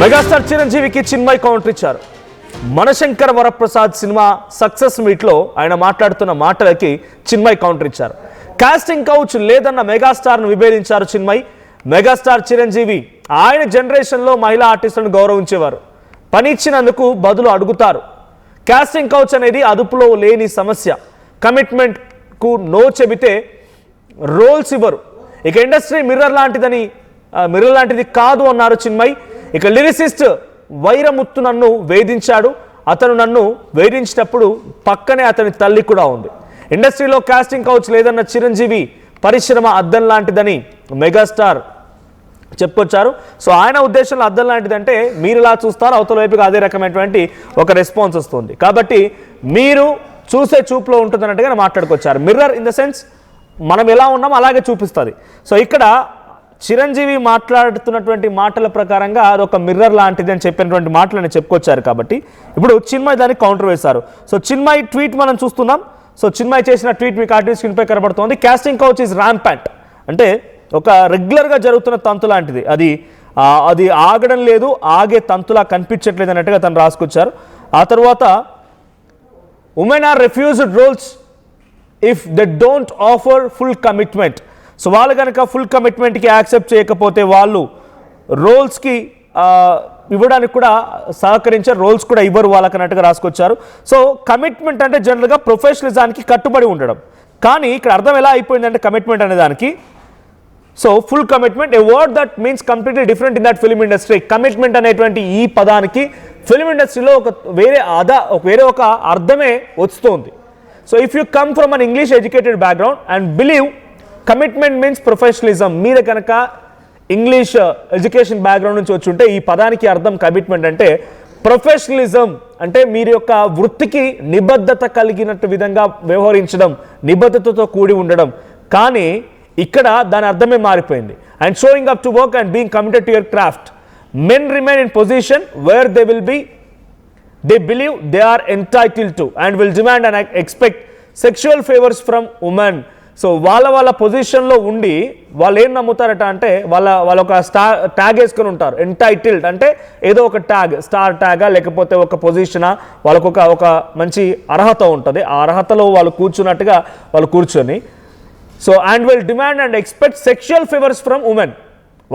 Megastar చిరంజీవికి Chinmay counter ఇచ్చారు. మనశంకర Varaprasad cinema success మీట్లో ఆయన మాట్లాడుతున్న మాటలకి చిన్మయ్ కౌంటర్ ఇచ్చారు. కాస్టింగ్ కౌచ్ లేదన్న మెగాస్టార్ను విభేదించారు చిన్మయ్. మెగాస్టార్ చిరంజీవి ఆయన జనరేషన్లో మహిళా ఆర్టిస్టులను గౌరవించేవారు. పని ఇచ్చినందుకు బదులు అడుగుతారు. కాస్టింగ్ కౌచ్ అనేది అదుపులో లేని సమస్య. కమిట్మెంట్కు నో చెబితే రోల్స్ ఇవ్వరు. ఇక ఇండస్ట్రీ మిర్రర్ లాంటిది కాదు అన్నారు చిన్మయ్. ఇక లిరిసిస్ట్ వైరముత్తు నన్ను వేధించాడు. అతను నన్ను వేధించినప్పుడు పక్కనే అతని తల్లి కూడా ఉంది. ఇండస్ట్రీలో కాస్టింగ్ కౌచ్ లేదన్న చిరంజీవి పరిశ్రమ అద్దం లాంటిదని మెగాస్టార్ చెప్పుకొచ్చారు. సో ఆయన ఉద్దేశంలో అద్దం లాంటిదంటే మీరు ఇలా చూస్తారు, అవతల వైపుగా అదే రకమైనటువంటి ఒక రెస్పాన్స్ వస్తుంది. కాబట్టి మీరు చూసే చూపులో ఉంటుందన్నట్టుగా మాట్లాడుకొచ్చారు. మిర్రర్ ఇన్ ద సెన్స్ మనం ఎలా ఉన్నామో అలాగే చూపిస్తుంది. సో ఇక్కడ చిరంజీవి మాట్లాడుతున్నటువంటి మాటల ప్రకారంగా అదొక మిర్రర్ లాంటిది అని చెప్పినటువంటి మాటలని చెప్పుకొచ్చారు. కాబట్టి ఇప్పుడు చిన్మయ్ దానికి కౌంటర్ వేశారు. సో చిన్మయ్ ట్వీట్ మనం చూస్తున్నాం. సో చిన్మయ్ చేసిన ట్వీట్ మీకు ఆర్టిస్ట్ స్క్రీన్పై కనబడుతోంది. కాస్టింగ్ కౌచ్ ఈజ్ ర్యాంపెంట్ అంటే ఒక రెగ్యులర్గా జరుగుతున్న తంతు లాంటిది. అది ఆగడం లేదు, ఆగే తంతులా కనిపించట్లేదు అన్నట్టుగా తను రాసుకొచ్చారు. ఆ తర్వాత women are refused roles if they don't offer full commitment. So వాళ్ళు కనుక ఫుల్ కమిట్మెంట్కి యాక్సెప్ట్ చేయకపోతే వాళ్ళు రోల్స్కి ఇవ్వడానికి కూడా సహకరించారు, రోల్స్ కూడా ఇవ్వరు వాళ్ళకి అన్నట్టుగా రాసుకొచ్చారు. సో కమిట్మెంట్ అంటే జనరల్గా ప్రొఫెషనలిజానికి కట్టుబడి ఉండడం. కానీ ఇక్కడ అర్థం ఎలా అయిపోయిందంటే కమిట్మెంట్ అనే దానికి, so full commitment A word that means completely different in that film industry. Commitment అనేటువంటి ఈ పదానికి ఫిల్మ్ ఇండస్ట్రీలో వేరే ఒక అర్థమే వస్తుంది. So if you come from an English educated background and believe commitment means professionalism, మీరు కనుక ఇంగ్లీష్ ఎడ్యుకేషన్ బ్యాక్గ్రౌండ్ నుంచి వచ్చి ఉంటే ఈ పదానికి అర్థం కమిట్మెంట్ అంటే ప్రొఫెషనలిజం అంటే మీరు యొక్క వృత్తికి నిబద్ధత కలిగినట్టు విధంగా వ్యవహరించడం, నిబద్ధతతో కూడి ఉండడం. కానీ ఇక్కడ దాని అర్థమే మారిపోయింది. And showing up to work and being committed to your craft. Men remain in position where they believe they are entitled to and will demand and expect sexual favors from women. So వాళ్ళ పొజిషన్లో ఉండి వాళ్ళు ఏం నమ్ముతారట అంటే వాళ్ళ ఒక tag వేసుకొని ఉంటారు. ఎంటైటిల్డ్ అంటే ఏదో ఒక ట్యాగ్, స్టార్ ట్యాగా లేకపోతే ఒక పొజిషనా, వాళ్ళకు ఒక మంచి అర్హత ఉంటుంది. ఆ అర్హతలో వాళ్ళు కూర్చున్నట్టుగా వాళ్ళు కూర్చొని so and will demand and expect sexual favours from women.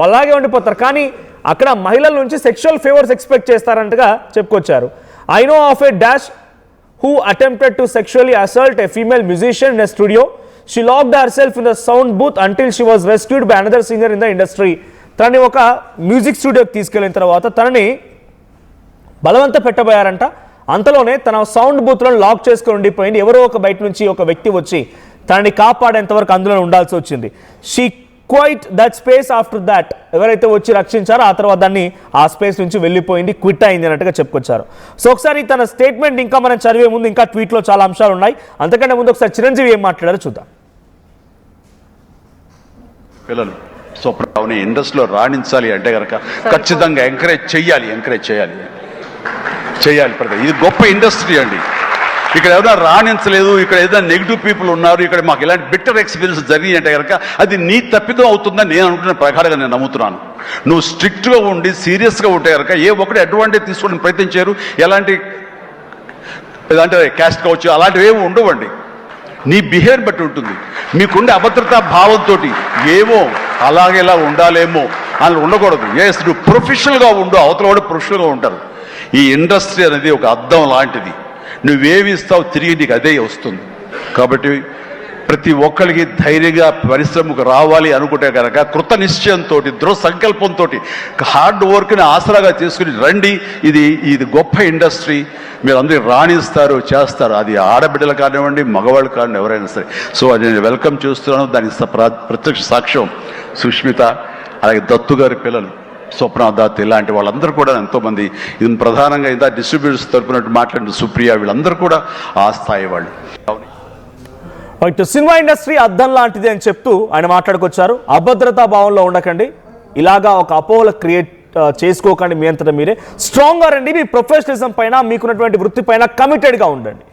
వాళ్ళలాగే ఉండిపోతారు. కానీ అక్కడ మహిళల నుంచి సెక్షువల్ ఫేవర్స్ ఎక్స్పెక్ట్ చేస్తారంటగా చెప్పుకొచ్చారు. I know of a dash who attempted to sexually assault a female musician in a studio. She locked herself in the sound booth until she was rescued by another singer in the industry. తనని ఒక music స్టూడియోకి తీసుకెళ్ళిన తర్వాత తనని బలవంత పెట్టబోయారంట. అంతలోనే తన sound బూత్లో లాక్ చేసుకొని ఉండిపోయింది. ఎవరో ఒక బయట నుంచి ఒక వ్యక్తి వచ్చి తనని కాపాడేంతవరకు అందులో ఉండాల్సి వచ్చింది. She quit that space after that. ఎవరైతే వచ్చి రక్షించారో ఆ తర్వాత దాన్ని ఆ స్పేస్ నుంచి వెళ్ళిపోయింది, క్విట్ అయింది అన్నట్టుగా చెప్పుకొచ్చారు. సో ఒకసారి తన స్టేట్మెంట్ ఇంకా మనం చదివే ముందు ఇంకా ట్వీట్లో చాలా అంశాలు ఉన్నాయి. అంతకంటే ముందు ఒకసారి చిరంజీవి ఏం మాట్లాడారో చూద్దాం. పిల్లలు స్వప్న ఇండస్ట్రీలో రాణించాలి అంటే కనుక ఖచ్చితంగా ఎంకరేజ్ చేయాలి. ఇది గొప్ప ఇండస్ట్రీ అండి. ఇక్కడ ఏదైనా రాణించలేదు, ఇక్కడ ఏదైనా నెగిటివ్ పీపుల్ ఉన్నారు, ఇక్కడ మాకు ఇలాంటి బిట్టర్ ఎక్స్పీరియన్స్ జరిగి అంటే కనుక అది నీ తప్పిదం అవుతుందని నేను అనుకున్న ప్రకారంగా నేను నమ్ముతున్నాను. నువ్వు స్ట్రిక్ట్గా ఉండి సీరియస్గా ఉంటే కనుక ఏ ఒక్కటి అడ్వాంటేజ్ తీసుకోవడానికి ప్రయత్నించారు. ఎలాంటి అంటే క్యాస్ట్ కావచ్చు అలాంటివి ఏమి ఉండవండి. నీ బిహేవియర్ బట్టి ఉంటుంది. మీకుండే అభద్రతా భావంతో ఏమో అలాగేలా ఉండాలేమో అని ఉండకూడదు. ఎస్, నువ్వు ప్రొఫెషనల్గా ఉండు, అవతల కూడా ప్రొఫెషనల్గా ఉంటారు. ఈ ఇండస్ట్రీ అనేది ఒక అద్దం లాంటిది. నువ్వేమి ఇస్తావు తిరిగి నీకు అదే వస్తుంది. కాబట్టి ప్రతి ఒక్కరికి ధైర్యంగా పరిశ్రమకు రావాలి అనుకుంటే కనుక కృత నిశ్చయంతో, దృఢ సంకల్పంతో, హార్డ్ వర్క్ని ఆసరాగా తీసుకుని రండి. ఇది గొప్ప ఇండస్ట్రీ. మీరు అందరూ రాణిస్తారు, చేస్తారు. అది ఆడబిడ్డలు కానివ్వండి, మగవాళ్ళు కానివ్వండి, ఎవరైనా సరే. సో అది నేను వెల్కమ్ చేస్తున్నాను. దానికి ప్రత్యక్ష సాక్ష్యం సుష్మిత, అలాగే దత్తు గారి పిల్లలు స్వప్న, దత్ ఇలాంటి వాళ్ళందరూ కూడా ఎంతోమంది, ఇది ప్రధానంగా ఇంత డిస్ట్రిబ్యూటర్స్ తరపున మాట్లాడిన సుప్రియ, వీళ్ళందరూ కూడా ఆ స్థాయి వాళ్ళు. సినిమా ఇండస్ట్రీ అద్దం లాంటిది అని చెప్తూ ఆయన మాట్లాడుకొచ్చారు. అభద్రతా భావంలో ఉండకండి, ఇలాగా ఒక అపోహలు క్రియేట్ చేసుకోకండి. మీ అంతటా మీరే స్ట్రాంగ్గా రండి. మీ ప్రొఫెషనలిజం పైన, మీకున్నటువంటి వృత్తి పైన కమిటెడ్గా ఉండండి.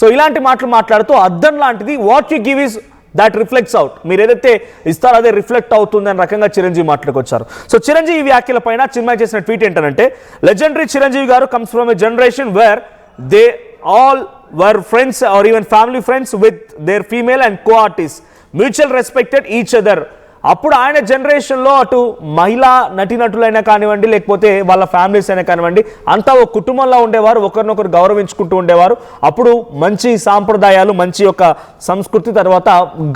సో ఇలాంటి మాటలు మాట్లాడుతూ అద్దం లాంటిది, what you give is that reflects out. మీరు ఏదైతే ఇస్తారో అదే రిఫ్లెక్ట్ అవుతుంది అనే రకంగా చిరంజీవి మాట్లాడుకొచ్చారు. సో చిరంజీవి వ్యాఖ్యల పైన చిన్మయి చేసిన ట్వీట్ ఏంటంటే, లెజెండరీ చిరంజీవి గారు comes from a generation where they all were friends or even family friends with their female and co-artists, mutual respected each other. అప్పుడు ఆయన జనరేషన్లో అటు మహిళా నటీనటులైనా కానివ్వండి, లేకపోతే వాళ్ళ ఫ్యామిలీస్ అయినా కానివ్వండి, అంతా ఒక కుటుంబంలో ఉండేవారు, ఒకరినొకరు గౌరవించుకుంటూ ఉండేవారు. అప్పుడు మంచి సాంప్రదాయాలు, మంచి ఒక సంస్కృతి, తర్వాత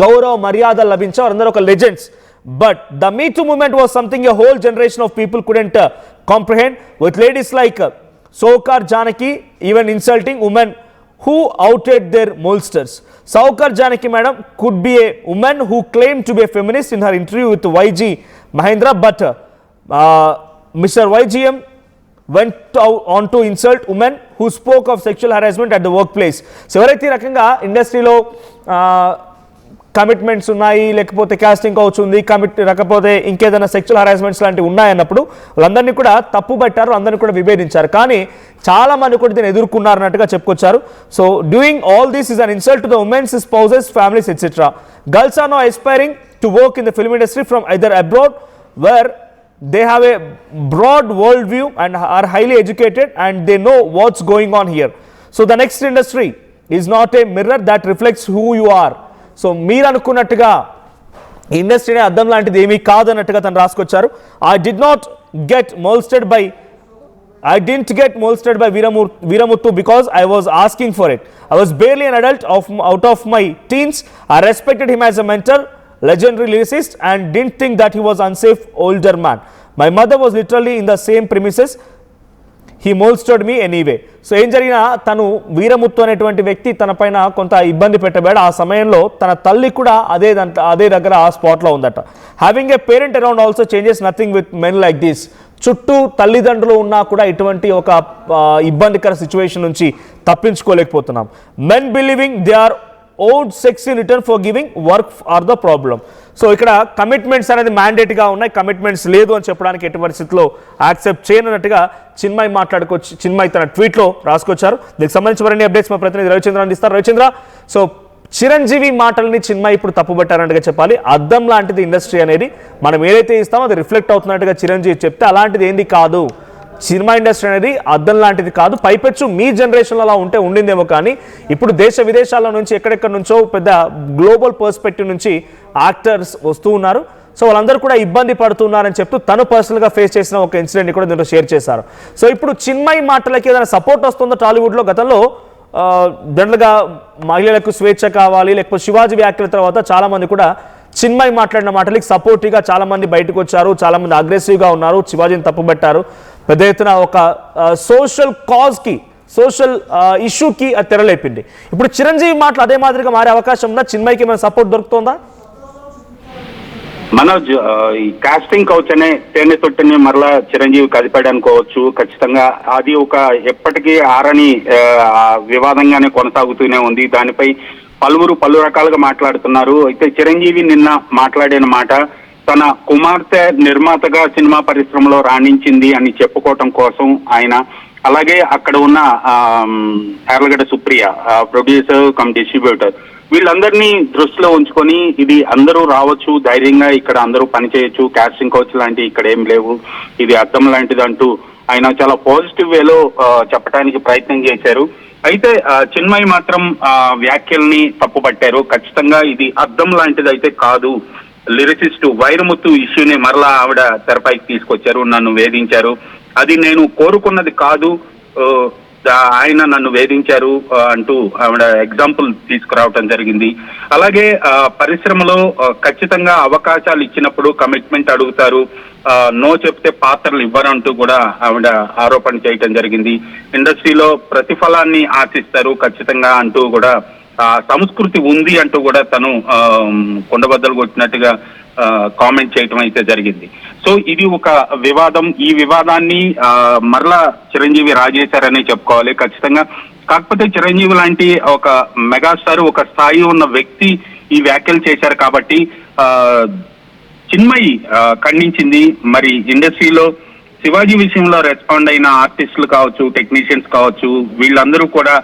గౌరవ మర్యాద లభించారు, అందరూ ఒక legends. But the Me Too movement was something a whole generation of people couldn't comprehend, with ladies like Sokar Janaki even insulting women who outed their molesters. Saukar Janaki madam could be a woman who claimed to be a feminist in her interview with YG Mahendra, but Mr. YGM went on to insult women who spoke of sexual harassment at the workplace. So ఎవరైతే రకంగా ఇండస్ట్రీలో commitments ఉన్నాయి, లేకపోతే casting couch ఉంది, లేకపోతే ఇంకేదైనా sexual harassments లాంటివి ఉన్నాయన్నప్పుడు వాళ్ళందరినీ కూడా తప్పు పట్టారు, అందరినీ కూడా విభేదించారు. కానీ చాలా మంది కూడా దీన్ని ఎదుర్కొన్నారన్నట్టుగా చెప్పుకొచ్చారు. So doing all this is an insult to the women's, spouses, families etcetera. Girls are now aspiring to work in the film industry from either abroad, where they have a broad world view and are highly educated and they know what's going on here. So the next industry is not a mirror that reflects who you are. So మీరు అనుకున్నట్టుగా ఇండస్ట్రీనే అద్దం లాంటిది ఏమీ కాదన్నట్టుగా తను రాసుకొచ్చారు. I didn't get molested by Veeramuthu because I was asking for it. I was barely an adult out of my teens. I respected him as a mentor, legendary lyricist, and didn't think that he was unsafe older man. My mother was literally in the same premises. He molested me anyway. So ఏం జరిగినా తను వీరముత్తు అనేటువంటి వ్యక్తి తన పైన కొంత ఇబ్బంది పెట్టబోయాడు. ఆ సమయంలో తన తల్లి కూడా అదే దగ్గర ఆ స్పాట్లో ఉందట. Having a parent around also changes nothing with men like this. చుట్టూ తల్లిదండ్రులు ఉన్నా కూడా ఇటువంటి ఒక ఇబ్బందికర సిచ్యువేషన్ నుంచి తప్పించుకోలేకపోతున్నాం. Men believing they are owed sex in return for giving work are the problem. So ఇక్కడ కమిట్మెంట్స్ అనేది మ్యాండేట్గా ఉన్నాయి, కమిట్మెంట్స్ లేదు అని చెప్పడానికి ఎట్టి పరిస్థితుల్లో యాక్సెప్ట్ చేయనట్టుగా చిన్మయి తన ట్వీట్లో రాసుకొచ్చారు. దీనికి సంబంధించి మరిన్ని అప్డేట్స్ మా ప్రతినిధి రవిచంద్ర అందిస్తారు. రవిచంద్ర, సో చిరంజీవి మాటల్ని చిన్మయి ఇప్పుడు తప్పుబట్టారన్నట్టుగా చెప్పాలి. అద్దం లాంటిది ఇండస్ట్రీ అనేది, మనం ఏదైతే ఇస్తామో అది రిఫ్లెక్ట్ అవుతున్నట్టుగా చిరంజీవి చెప్తే అలాంటిది ఏంది కాదు, సినిమా ఇండస్ట్రీ అనేది అద్దం లాంటిది కాదు. పైపెచ్చు మీ జనరేషన్లో అలా ఉండిందేమో, కానీ ఇప్పుడు దేశ విదేశాల నుంచి ఎక్కడెక్కడ నుంచో పెద్ద గ్లోబల్ పర్స్పెక్టివ్ నుంచి యాక్టర్స్ వస్తూ ఉన్నారు. సో వాళ్ళందరూ కూడా ఇబ్బంది పడుతున్నారని చెప్తూ తను పర్సనల్గా ఫేస్ చేసిన ఒక ఇన్సిడెంట్ కూడా దీంట్లో షేర్ చేశారు. సో ఇప్పుడు చిన్మయి మాటలకి ఏదైనా సపోర్ట్ వస్తుందో టాలీవుడ్లో? గతంలో జనరల్గా మహిళలకు స్వేచ్ఛ కావాలి, లేకపోతే శివాజీ వ్యాఖ్యల తర్వాత చాలామంది కూడా చిన్మయి మాట్లాడిన మాటలకి సపోర్టివ్గా చాలామంది బయటకు వచ్చారు, చాలామంది అగ్రెసివ్గా ఉన్నారు, శివాజీని తప్పుబట్టారు. పెద్ద ఎత్తున ఒక సోషల్ కాజ్కి, సోషల్ ఇష్యూకి అది తెరలేపింది. ఇప్పుడు చిరంజీవి మాటలు అదే మాదిరిగా మారే అవకాశం ఉందా? చిన్మయికి ఏమైనా సపోర్ట్ దొరుకుతుందా? మనోజ్, ఈ కాస్టింగ్ కౌచ్ అనే తేనె తొట్టిని మరలా చిరంజీవి కదిపాడు అనుకోవచ్చు. ఖచ్చితంగా అది ఒక ఎప్పటికీ ఆరని వివాదంగానే కొనసాగుతూనే ఉంది. దానిపై పలు రకాలుగా మాట్లాడుతున్నారు. అయితే చిరంజీవి నిన్న మాట్లాడిన మాట, తన కుమార్తె నిర్మాతగా సినిమా పరిశ్రమలో రాణించింది అని చెప్పుకోవటం కోసం ఆయన, అలాగే అక్కడ ఉన్న Yarlagadda Supriya producer come distributor, వీళ్ళందరినీ దృష్టిలో ఉంచుకొని ఇది అందరూ రావచ్చు, ధైర్యంగా ఇక్కడ అందరూ పనిచేయచ్చు, కాస్టింగ్ కౌచ్ లాంటి ఇక్కడ ఏం లేవు, ఇది అద్దం లాంటిది అంటూ ఆయన చాలా పాజిటివ్ వేలో చెప్పడానికి ప్రయత్నం చేశారు. అయితే చిన్మయి మాత్రం వ్యాఖ్యల్ని తప్పుపట్టారు. ఖచ్చితంగా ఇది అద్దం లాంటిది అయితే కాదు, లిరిసిస్ట్ వైరముత్తు ఇష్యూని మరలా ఆవిడ తెరపైకి తీసుకొచ్చారు, నన్ను వేధించారు, అది నేను కోరుకున్నది కాదు, ఆయన నన్ను వేధించారు అంటూ ఆవిడ ఎగ్జాంపుల్ తీసుకురావటం జరిగింది. అలాగే పరిశ్రమలో ఖచ్చితంగా అవకాశాలు ఇచ్చినప్పుడు కమిట్మెంట్ అడుగుతారు, నో చెప్తే పాత్రలు ఇవ్వరంటూ కూడా ఆవిడ ఆరోపణ చేయటం జరిగింది. ఇండస్ట్రీలో ప్రతిఫలాన్ని ఆశిస్తారు ఖచ్చితంగా అంటూ కూడా సంస్కృతి ఉంది అంటూ కూడా తను కొండబద్దలు కొట్టినట్టుగా కామెంట్ చేయటం అయితే జరిగింది. సో ఇది ఒక వివాదం. ఈ వివాదాన్ని మరలా చిరంజీవి రాజేశారని చెప్పుకోవాలి ఖచ్చితంగా. కాకపోతే చిరంజీవి లాంటి ఒక మెగాస్టార్, ఒక స్థాయి ఉన్న వ్యక్తి ఈ వ్యాఖ్యలు చేశారు కాబట్టి చిన్మయి ఖండించింది. మరి ఇండస్ట్రీలో శివాజీ విషయంలో రెస్పాండ్ అయిన ఆర్టిస్టులు కావచ్చు, టెక్నీషియన్స్ కావచ్చు, వీళ్ళందరూ కూడా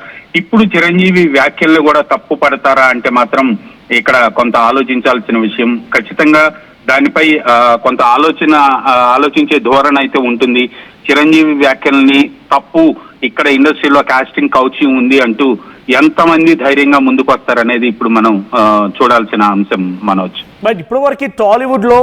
ఇప్పుడు చిరంజీవి వ్యాఖ్యలు కూడా తప్పు పడతారా అంటే మాత్రం ఇక్కడ కొంత ఆలోచించాల్సిన విషయం. ఖచ్చితంగా దానిపై కొంత ఆలోచించే ధోరణి అయితే ఉంటుంది. చిరంజీవి వ్యాఖ్యల్ని తప్పు, ఇక్కడ ఇండస్ట్రీలో కాస్టింగ్ కౌచ్ ఉంది అంటూ ఎంతమంది ధైర్యంగా ముందుకు వస్తారనేది ఇప్పుడు మనం చూడాల్సిన అంశం మనోజ్. బట్ ఇప్పటి వరకు టాలీవుడ్ లో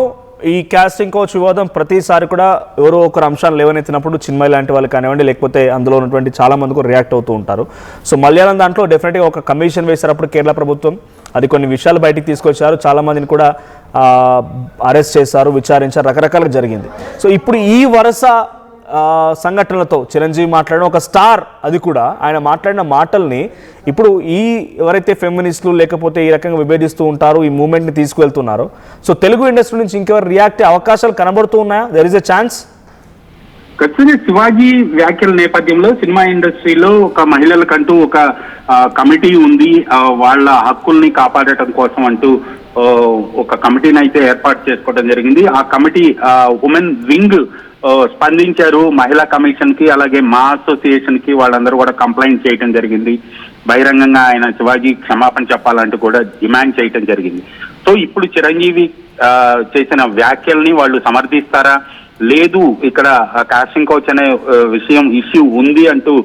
ఈ కాస్టింగ్ కోచ్ వివాదం ప్రతిసారి కూడా ఎవరో ఒకరు అంశాలు లేవనెత్తినప్పుడు చిన్మయి లాంటి వాళ్ళు కానివ్వండి, లేకపోతే అందులో ఉన్నటువంటి చాలా మంది కూడా రియాక్ట్ అవుతూ ఉంటారు. సో మలయాళం దాంట్లో డెఫినెట్గా ఒక కమిషన్ వేశారప్పుడు కేరళ ప్రభుత్వం, అది కొన్ని విషయాలు బయటికి తీసుకొచ్చారు, చాలా మందిని కూడా అరెస్ట్ చేశారు, విచారించారు, రకరకాలుగా జరిగింది. సో ఇప్పుడు ఈ వరుస సంఘటనలతో చిరంజీవి మాట్లాడిన ఒక స్టార్, అది కూడా ఆయన మాట్లాడిన మాటల్ని ఇప్పుడు ఈ ఎవరైతే ఫెమినిస్టులు లేకపోతే ఈ రకంగా విభేదిస్తూ ఉంటారో, ఈ మూమెంట్ని తీసుకువెళ్తున్నారో, సో తెలుగు ఇండస్ట్రీ నుంచి ఇంకెవరు రియాక్ట్ అయ్యే అవకాశాలు కనబడుతూ ఉన్నాయా? There is a chance. ఖచ్చితంగా శివాజీ వ్యాఖ్యల నేపథ్యంలో సినిమా ఇండస్ట్రీలో ఒక మహిళలకంటూ ఒక కమిటీ ఉంది, వాళ్ళ హక్కుల్ని కాపాడటం కోసం అంటూ ఒక కమిటీని అయితే ఏర్పాటు చేసుకోవడం జరిగింది. ఆ కమిటీ ఉమెన్ వింగ్ స్పందించారు మహిళా కమిషన్ కి, అలాగే మా అసోసియేషన్ కి, వాళ్ళందరూ కూడా కంప్లైంట్ చేయడం జరిగింది. బహిరంగంగా ఆయన శివాజీ క్షమాపణ చెప్పాలంటూ కూడా డిమాండ్ చేయడం జరిగింది. సో ఇప్పుడు చిరంజీవి చేసిన వ్యాఖ్యల్ని వాళ్ళు సమర్థిస్తారా, లేదు ఇక్కడ కాస్టింగ్ కోచ్ అనే ఇష్యూ ఉంది అంటూ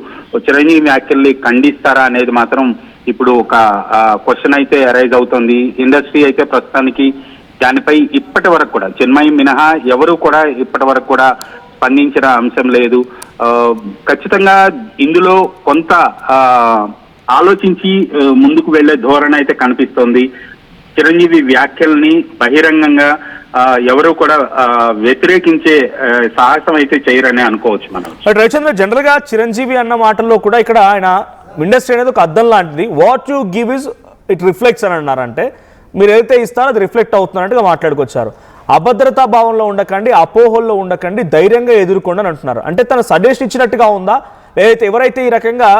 చిరంజీవి వ్యాఖ్యల్ని ఖండిస్తారా అనేది మాత్రం ఇప్పుడు ఒక క్వశ్చన్ అయితే అరైజ్ అవుతుంది. ఇండస్ట్రీ అయితే ప్రస్తుతానికి దానిపై ఇప్పటి వరకు కూడా చిన్మయి మినహా ఎవరు కూడా ఇప్పటి వరకు కూడా స్పందించిన అంశం లేదు. ఖచ్చితంగా ఇందులో కొంత ఆలోచించి ముందుకు వెళ్లే ధోరణి అయితే కనిపిస్తోంది. చిరంజీవి వ్యాఖ్యల్ని బహిరంగంగా ఎవరు కూడా వ్యతిరేకించే సాహసం అయితే చేయరని అనుకోవచ్చు మనం. బట్ రవిచంద్ర, జనరల్ గా చిరంజీవి అన్న మాటల్లో కూడా ఇక్కడ ఆయన ఇండస్ట్రీ అనేది ఒక అద్దం లాంటిది, what you give is it reflects అని అన్నారంటే మీరు ఏదైతే ఇస్తారో అది రిఫ్లెక్ట్ అవుతున్నట్టుగా మాట్లాడుకొచ్చారు. అభద్రతా భావంలో ఉండకండి, అపోహల్లో ఉండకండి, ధైర్యంగా ఎదుర్కోండి అని అంటున్నారు. అంటే తను సజెషన్ ఇచ్చినట్టుగా ఉందా, లేదైతే ఎవరైతే ఈ రకంగా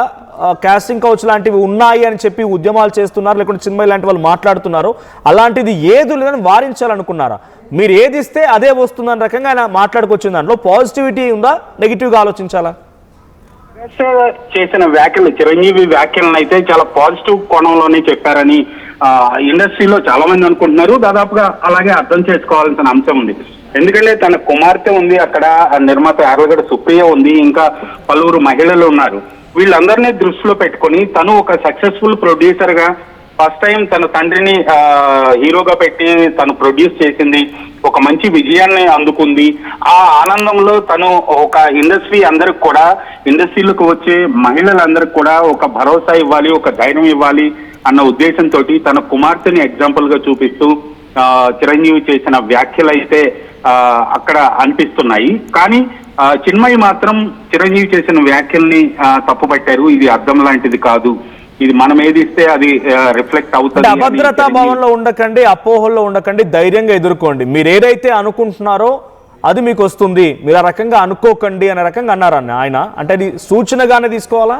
కాస్టింగ్ కౌచ్ లాంటివి ఉన్నాయి అని చెప్పి ఉద్యమాలు చేస్తున్నారు, లేకుంటే చిన్మయి లాంటి వాళ్ళు మాట్లాడుతున్నారో అలాంటిది ఏది లేదని వారించాలనుకున్నారా? మీరు ఏది ఇస్తే అదే వస్తుందని రకంగా ఆయన మాట్లాడుకొచ్చిన దాంట్లో పాజిటివిటీ ఉందా, నెగిటివ్గా ఆలోచించాలా? చేసిన వ్యాఖ్యలు, చిరంజీవి వ్యాఖ్యలను అయితే చాలా పాజిటివ్ కోణంలోనే చెప్పారని ఇండస్ట్రీలో చాలా మంది అనుకుంటున్నారు. దాదాపుగా అలాగే అర్థం చేసుకోవాల్సిన అంశం ఉంది. ఎందుకంటే తన కుమార్తె ఉంది అక్కడ, నిర్మాత యార్లగడ్డ సుప్రియ ఉంది, ఇంకా పలువురు మహిళలు ఉన్నారు. వీళ్ళందరినీ దృష్టిలో పెట్టుకొని తను ఒక సక్సెస్ఫుల్ ప్రొడ్యూసర్ గా ఫస్ట్ టైం తన తండ్రిని హీరోగా పెట్టి తను ప్రొడ్యూస్ చేసింది, ఒక మంచి విజయాన్ని అందుకుంది. ఆ ఆనందంలో తను ఒక ఇండస్ట్రీలోకి వచ్చే మహిళలందరికీ కూడా ఒక భరోసా ఇవ్వాలి, ఒక ధైర్యం ఇవ్వాలి అన్న ఉద్దేశంతో తన కుమార్తెని ఎగ్జాంపుల్ గా చూపిస్తూ చిరంజీవి చేసిన వ్యాఖ్యలు అయితే అక్కడ అనిపిస్తున్నాయి. కానీ చిన్మయి మాత్రం చిరంజీవి చేసిన వ్యాఖ్యల్ని తప్పుపట్టారు. ఇది అద్దం లాంటిది కాదు, ఇది మనం ఏది ఇస్తే అది రిఫ్లెక్ట్ అవుతుంది. అభద్రతా భావంలో ఉండకండి, అపోహల్లో ఉండకండి, ధైర్యంగా ఎదుర్కోండి, మీరు ఏదైతే అనుకుంటున్నారో అది మీకు వస్తుంది, మీరు ఆ రకంగా అనుకోకండి అనే రకంగా అన్నారన్న ఆయన. అంటే అది సూచనగానే తీసుకోవాలా?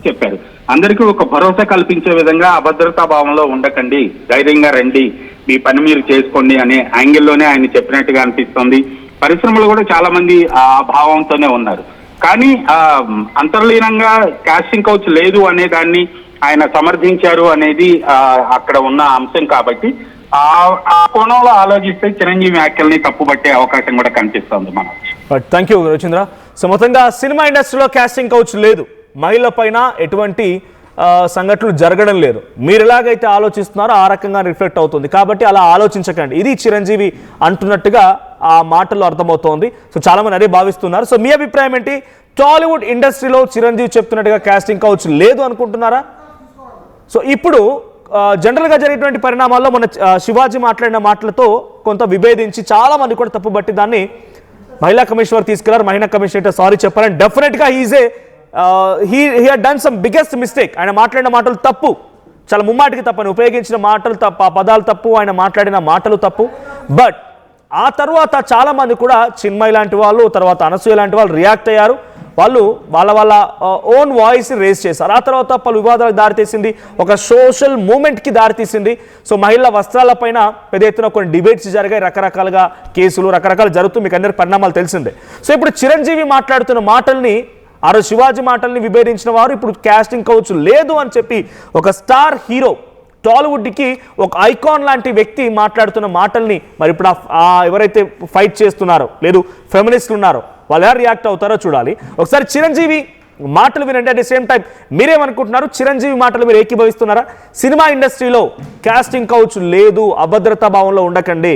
చెప్పారు అందరికీ ఒక భరోసా కల్పించే విధంగా అభద్రతా భావంలో ఉండకండి, ధైర్యంగా రండి, మీ పని మీరు చేసుకోండి అనే యాంగిల్లోనే ఆయన చెప్పినట్టుగా అనిపిస్తుంది. పరిశ్రమలు కూడా చాలా మంది ఆ భావంతోనే ఉన్నారు. కానీ అంతర్లీనంగా కాస్టింగ్ కౌచ్ లేదు అనే దాన్ని ఆయన సమర్థించారు అనేది అక్కడ ఉన్న అంశం. కాబట్టి ఆ కోణంలో ఆలోచిస్తే చిరంజీవి వ్యాఖ్యల్ని తప్పుపట్టే అవకాశం కూడా కనిపిస్తుంది మనకు. Thank you Ravichandra. సో మొత్తంగా సినిమా ఇండస్ట్రీలో కాస్టింగ్ కౌచ్ లేదు, మహిళల పైన ఎటువంటి సంఘటనలు జరగడం లేదు. మీరు ఎలాగైతే ఆలోచిస్తున్నారో ఆ రకంగా రిఫ్లెక్ట్ అవుతుంది. కాబట్టి అలా ఆలోచించకండి, ఇది చిరంజీవి అంటున్నట్టుగా ఆ మాటల్లో అర్థమవుతోంది. సో చాలా మంది అదే భావిస్తున్నారు. సో మీ అభిప్రాయం ఏంటి? టాలీవుడ్ ఇండస్ట్రీలో చిరంజీవి చెప్తున్నట్టుగా కాస్టింగ్ కౌచ్ లేదు అనుకుంటున్నారా? సో ఇప్పుడు జనరల్గా జరిగేటువంటి పరిణామాల్లో మన శివాజీ మాట్లాడిన మాటలతో కొంత విభేదించి చాలా మంది కూడా తప్పుబట్టి దాన్ని మహిళా కమిషనర్ తీసుకెళ్లారు. మహిళా కమిషనర్ సారీ చెప్పారని డెఫినెట్గా he had done some biggest mistake. ఆయన మాట్లాడిన మాటలు తప్పు, చాలా ముమ్మాటికి తప్పని, ఉపయోగించిన మాటలు తప్పు, ఆ పదాలు తప్పు, ఆయన మాట్లాడిన మాటలు తప్పు. బట్ ఆ తర్వాత చాలా మంది కూడా చిన్మయి లాంటి వాళ్ళు, తర్వాత అనసూయ లాంటి వాళ్ళు రియాక్ట్ అయ్యారు. వాళ్ళు వాళ్ళ ఓన్ వాయిస్ రేస్ చేశారు. ఆ తర్వాత పలు వివాదాలకు దారితీసింది, ఒక సోషల్ మూమెంట్కి దారితీసింది. సో మహిళల వస్త్రాలపైన పెద్ద ఎత్తున కొన్ని డిబేట్స్ జరిగాయి, రకరకాలుగా కేసులు రకరకాలు జరుగుతూ మీకు అందరి పరిణామాలు తెలిసిందే. సో ఇప్పుడు చిరంజీవి మాట్లాడుతున్న మాటల్ని, ఆ రోజు శివాజీ మాటల్ని విభేదించిన వారు ఇప్పుడు కాస్టింగ్ కౌచ్ లేదు అని చెప్పి ఒక స్టార్ హీరో, టాలీవుడ్కి ఒక ఐకాన్ లాంటి వ్యక్తి మాట్లాడుతున్న మాటల్ని మరి ఇప్పుడు ఎవరైతే ఫైట్ చేస్తున్నారో లేదు ఫెమినిస్టులు ఉన్నారో వాళ్ళు ఎలా రియాక్ట్ అవుతారో చూడాలి. ఒకసారి చిరంజీవి మాటలు వినండి. అట్ ది సేమ్ టైం మీరేమనుకుంటున్నారు? చిరంజీవి మాటలు మీరు ఏకీభవిస్తున్నారా? సినిమా ఇండస్ట్రీలో కాస్టింగ్ కౌచ్ లేదు, అభద్రతా భావంలో ఉండకండి.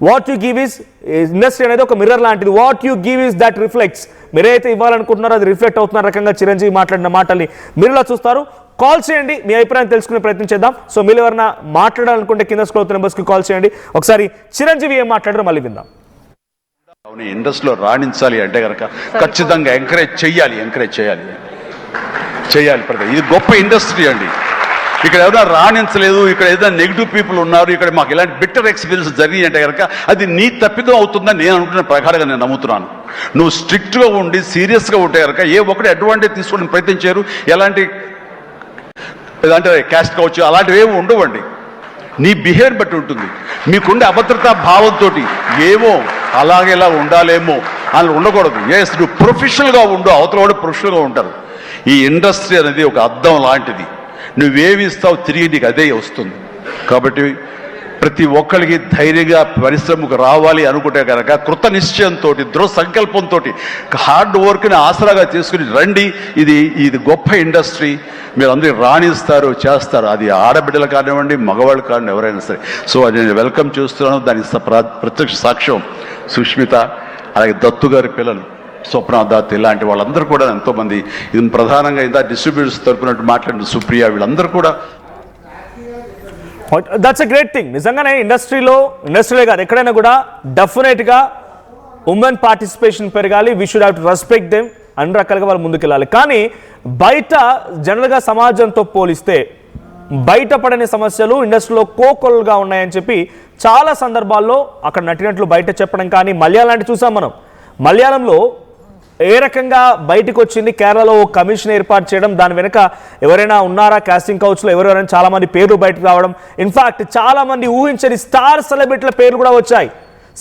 What you give is, industry అనేది ఒక మిర్రర్ లాంటిది. What you give is that reflects. మీరైతే ఇవ్వాలనుకుంటున్నారో అది రిఫ్లెక్ట్ అవుతున్న రకంగా చిరంజీవి మాట్లాడిన మాటల్ని మీరు ఇలా చూస్తారు. కాల్ చేయండి, మీ అభిప్రాయం తెలుసుకునే ప్రయత్నం చేద్దాం. సో మీరు ఎవరైనా మాట్లాడాలనుకుంటే కింద స్క్రోల్ అవుతున్న నెంబర్స్కి కాల్ చేయండి. ఒకసారి చిరంజీవి ఏం మాట్లాడారో మళ్ళీ విందాం. ఇండస్ట్రీలో రాణించాలి అంటే కనుక ఖచ్చితంగా ఎంకరేజ్ చేయాలి. ఇది గొప్ప ఇండస్ట్రీ అండి. ఇక్కడ ఏదైనా రాణించలేదు, ఇక్కడ ఏదైనా నెగిటివ్ పీపుల్ ఉన్నారు, ఇక్కడ మాకు ఇలాంటి బిట్టర్ ఎక్స్పీరియన్స్ జరిగి అంటే కనుక అది నీ తప్పిదం అవుతుందని నేను అనుకున్న ప్రకారంగా నేను నమ్ముతున్నాను. నువ్వు స్ట్రిక్ట్గా ఉండి సీరియస్గా ఉంటే కనుక ఏ ఒక్కటి అడ్వాంటేజ్ తీసుకోవడానికి ప్రయత్నించారు. ఎలాంటి అంటే క్యాస్ట్ కావచ్చు అలాంటివి ఏమి ఉండవండి. నీ బిహేవియర్ బట్టి ఉంటుంది. మీకుండే అభద్రతా భావంతో ఏమో అలాగేలా ఉండాలేమో అని ఉండకూడదు. ఎస్, నువ్వు ప్రొఫెషనల్గా ఉండు, అవతల కూడా ప్రొఫెషనల్గా ఉంటారు. ఈ ఇండస్ట్రీ అనేది ఒక అద్దం లాంటిది. నువ్వేమి ఇస్తావు తిరిగి నీకు అదే వస్తుంది. కాబట్టి ప్రతి ఒక్కరికి ధైర్యంగా పరిశ్రమకు రావాలి అనుకుంటే కనుక కృత నిశ్చయంతో, దృఢ సంకల్పంతో, హార్డ్ వర్క్ని ఆసరాగా తీసుకుని రండి. ఇది గొప్ప ఇండస్ట్రీ. మీరు అందరూ రాణిస్తారు, చేస్తారు. అది ఆడబిడ్డలు కానివ్వండి, మగవాళ్ళు కానివ్వండి, ఎవరైనా సరే. సో అది నేను వెల్కమ్ చేస్తున్నాను. దానికి ప్రత్యక్ష సాక్ష్యం సుష్మిత, అలాగే దత్తు గారి పిల్లలు స్వప్న దత్, ఇలాంటి వాళ్ళందరూ కూడా ఎంతోమంది, ఇది ప్రధానంగా ఇంత డిస్ట్రిబ్యూటర్స్ తరపునట్టు మాట్లాడిన సుప్రియ, వీళ్ళందరూ కూడా. That's a great thing. నిజంగానే ఇండస్ట్రీలే కాదు ఎక్కడైనా కూడా డెఫినెట్గా ఉమెన్ పార్టిసిపేషన్ పెరగాలి. We should have to respect them. అన్ని రకాలుగా వాళ్ళు ముందుకెళ్ళాలి. కానీ బయట జనరల్గా సమాజంతో పోలిస్తే బయటపడని సమస్యలు ఇండస్ట్రీలో కోకొల్లుగా ఉన్నాయని చెప్పి చాలా సందర్భాల్లో అక్కడ నటినట్లు బయట చెప్పడం. కానీ మలయాళం లాంటి చూసాం మనం. మలయాళంలో ఏ రకంగా బయటకు వచ్చింది, కేరళలో ఓ కమిషన్ ఏర్పాటు చేయడం, దాని వెనుక ఎవరైనా ఉన్నారా కాస్టింగ్ కౌచ్లో ఎవరెవరైనా చాలా మంది పేర్లు బయటకు రావడం. ఇన్ఫాక్ట్ చాలా మంది ఊహించని స్టార్ సెలబ్రిటీల పేర్లు కూడా వచ్చాయి.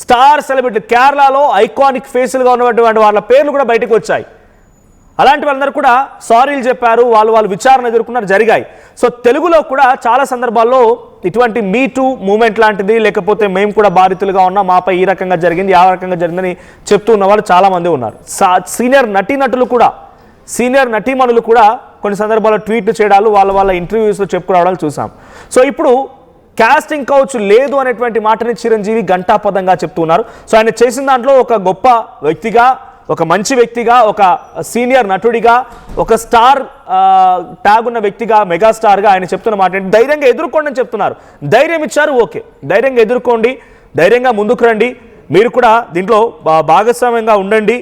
స్టార్ సెలబ్రిటీ కేరళలో ఐకానిక్ ఫేసులుగా ఉన్నటువంటి వాళ్ళ పేర్లు కూడా బయటకు వచ్చాయి. అలాంటి వాళ్ళందరూ కూడా సారీలు చెప్పారు, వాళ్ళు విచారణ ఎదుర్కొన్నారు, జరిగాయి. సో తెలుగులో కూడా చాలా సందర్భాల్లో ఇటువంటి మీ టూ మూమెంట్ లాంటిది, లేకపోతే మేము కూడా బాధితులుగా ఉన్నాం, మాపై ఈ రకంగా జరిగింది ఆ రకంగా జరిగిందని చెప్తూ ఉన్న వాళ్ళు చాలామంది ఉన్నారు. సీనియర్ నటీనటులు కూడా, సీనియర్ నటీమణులు కూడా కొన్ని సందర్భాల్లో ట్వీట్లు చేయడాలు, వాళ్ళ ఇంటర్వ్యూస్లో చెప్పుకురావడాలు చూసాం. సో ఇప్పుడు కాస్టింగ్ కౌచ్ లేదు అనేటువంటి మాటని చిరంజీవి ఘంటాపదంగా చెప్తున్నారు. సో ఆయన చేసిన దాంట్లో ఒక గొప్ప వ్యక్తిగా, ఒక మంచి వ్యక్తిగా, ఒక సీనియర్ నటుడిగా, ఒక స్టార్ ట్యాగ్ ఉన్న వ్యక్తిగా, మెగాస్టార్గా ఆయన చెప్తున్న మాట ఏంటి? ధైర్యంగా ఎదుర్కోండి అని చెప్తున్నారు. ధైర్యం ఇచ్చారు, ఓకే, ధైర్యంగా ఎదుర్కోండి, ధైర్యంగా ముందుకు రండి, మీరు కూడా దీంట్లో భాగస్వామ్యంగా ఉండండి,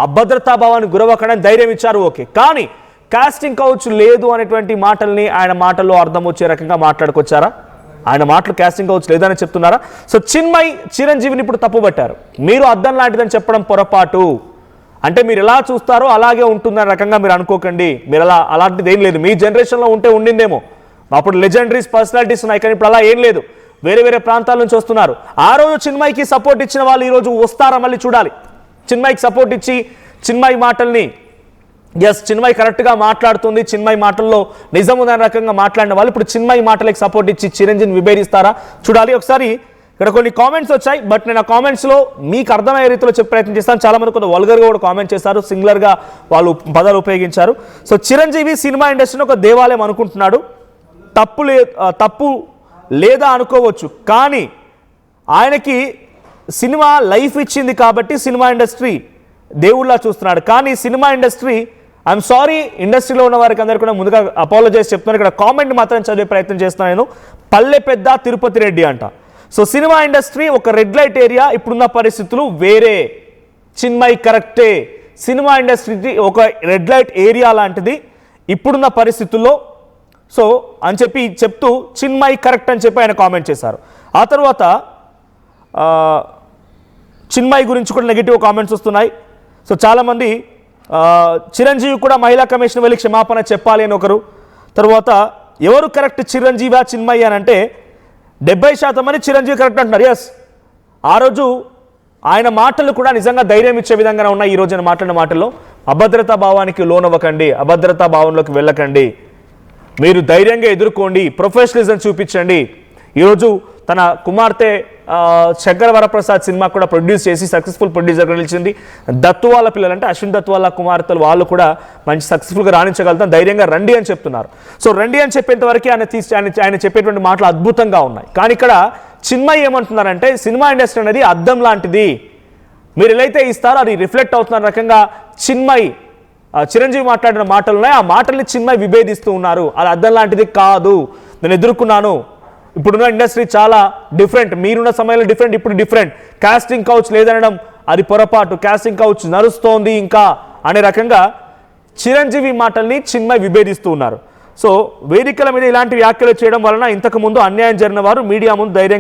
అభద్రతా భావానికి గురవకండి ధైర్యం ఇచ్చారు, ఓకే. కానీ కాస్టింగ్ కౌచ్ లేదు అనేటువంటి మాటల్ని ఆయన మాటల్లో అర్థం వచ్చే రకంగా మాట్లాడుకొచ్చారా? ఆయన మాటలు కాస్టింగ్ కౌచ్ లేదని చెప్తున్నారా? సో చిరంజీవిని ఇప్పుడు తప్పుపట్టారు. మీరు అద్దం లాంటిదని చెప్పడం పొరపాటు. అంటే మీరు ఎలా చూస్తారో అలాగే ఉంటుందనే రకంగా మీరు అనుకోకండి. మీరు అలాంటిది ఏం లేదు. మీ జనరేషన్లో ఉంటే ఉండిందేమో, అప్పుడు లెజెండరీస్ పర్సనాలిటీస్ ఉన్నాయి, కానీ ఇప్పుడు అలా ఏం లేదు. వేరే వేరే ప్రాంతాల నుంచి వస్తున్నారు. ఆ రోజు చిన్మయికి సపోర్ట్ ఇచ్చిన వాళ్ళు ఈరోజు వస్తారా మళ్ళీ చూడాలి. చిన్మయికి సపోర్ట్ ఇచ్చి చిన్మయి మాటల్ని, ఎస్ చిన్మయి కరెక్ట్గా మాట్లాడుతుంది, చిన్మయి మాటల్లో నిజం ఉందనే రకంగా మాట్లాడిన వాళ్ళు ఇప్పుడు చిన్మయి మాటలకు సపోర్ట్ ఇచ్చి చిరంజీవిని విభేదిస్తారా చూడాలి. ఒకసారి ఇక్కడ కొన్ని కామెంట్స్ వచ్చాయి, బట్ నేను ఆ కామెంట్స్లో మీకు అర్థమయ్యే రీతిలో చెప్పే ప్రయత్నం చేస్తాను. చాలా మంది కొంత వల్గర్గా కూడా కామెంట్ చేశారు, సింగులర్గా వాళ్ళు పదాలు ఉపయోగించారు. సో చిరంజీవి సినిమా ఇండస్ట్రీని ఒక దేవాలయం అనుకుంటున్నాడు. తప్పు లేదా అనుకోవచ్చు, కానీ ఆయనకి సినిమా లైఫ్ ఇచ్చింది కాబట్టి సినిమా ఇండస్ట్రీ దేవుళ్ళ చూస్తున్నాడు. కానీ సినిమా ఇండస్ట్రీ, ఐఎమ్ సారీ, ఇండస్ట్రీలో ఉన్న వారికి అందరికీ కూడా ముందుగా అపాలజైజ్ చెప్తున్నాను. ఇక్కడ కామెంట్ మాత్రం చదివే ప్రయత్నం చేస్తున్నాను నేను. పల్లె పెద్ద తిరుపతి రెడ్డి అంట. సో సినిమా ఇండస్ట్రీ ఒక రెడ్ లైట్ ఏరియా, ఇప్పుడున్న పరిస్థితులు వేరే. చిన్మయి కరెక్టే, సినిమా ఇండస్ట్రీ ఒక రెడ్ లైట్ ఏరియా లాంటిది ఇప్పుడున్న పరిస్థితుల్లో. సో అని చెప్తూ చిన్మయి కరెక్ట్ అని చెప్పి ఆయన కామెంట్ చేశారు. ఆ తర్వాత చిన్మయి గురించి కూడా నెగిటివ్ కామెంట్స్ వస్తున్నాయి. సో చాలామంది చిరంజీవి కూడా మహిళా కమిషన్ వెళ్ళి క్షమాపణ చెప్పాలి అని ఒకరు. తర్వాత ఎవరు కరెక్ట్, చిరంజీవా చిన్మయ్య అని అంటే 70% అని చిరంజీవి కరెక్ట్ అంటున్నారు. ఎస్, ఆ రోజు ఆయన మాటలు కూడా నిజంగా ధైర్యం ఇచ్చే విధంగానే ఉన్నాయి. ఈ రోజు ఆయన మాట్లాడిన మాటల్లో అభద్రతా భావానికి లోనవ్వకండి, అభద్రతా భావంలోకి వెళ్ళకండి, మీరు ధైర్యంగా ఎదుర్కోండి, ప్రొఫెషనలిజం చూపించండి. ఈరోజు తన కుమార్తె శంకర వరప్రసాద్ సినిమా కూడా ప్రొడ్యూస్ చేసి సక్సెస్ఫుల్ ప్రొడ్యూసర్గా నిలిచింది. దత్తు వాళ్ళ పిల్లలు అంటే అశ్విన్ దత్తు వాళ్ళ కుమార్తెలు వాళ్ళు కూడా మంచి సక్సెస్ఫుల్గా రాణించగలుగుతాం, ధైర్యంగా రండి అని చెప్తున్నారు. సో రండి అని చెప్పేంత వరకు ఆయన చెప్పేటువంటి మాటలు అద్భుతంగా ఉన్నాయి. కానీ ఇక్కడ చిన్మయ్ ఏమంటున్నారంటే సినిమా ఇండస్ట్రీ అనేది అద్దం లాంటిది, మీరు ఎలా అయితే ఇస్తారో అది రిఫ్లెక్ట్ అవుతున్న రకంగా చిరంజీవి మాట్లాడిన మాటలు ఉన్నాయి, ఆ మాటల్ని చిన్మయ్ విభేదిస్తూ ఉన్నారు. అది అద్దం లాంటిది కాదు, నేను ఎదుర్కొన్నాను, ఇప్పుడున్న ఇండస్ట్రీ చాలా డిఫరెంట్, మీరున్న సమయంలో డిఫరెంట్, ఇప్పుడు డిఫరెంట్, కాస్టింగ్ కౌచ్ లేదనడం అది పొరపాటు, కాస్టింగ్ కౌచ్ నడుస్తోంది ఇంకా అనే రకంగా చిరంజీవి మాటల్ని చిన్మయ్ విభేదిస్తూ ఉన్నారు. సో వేదికల మీద ఇలాంటి వ్యాఖ్యలు చేయడం వలన ఇంతకు ముందు అన్యాయం జరిగిన వారు మీడియా ముందు ధైర్యంగా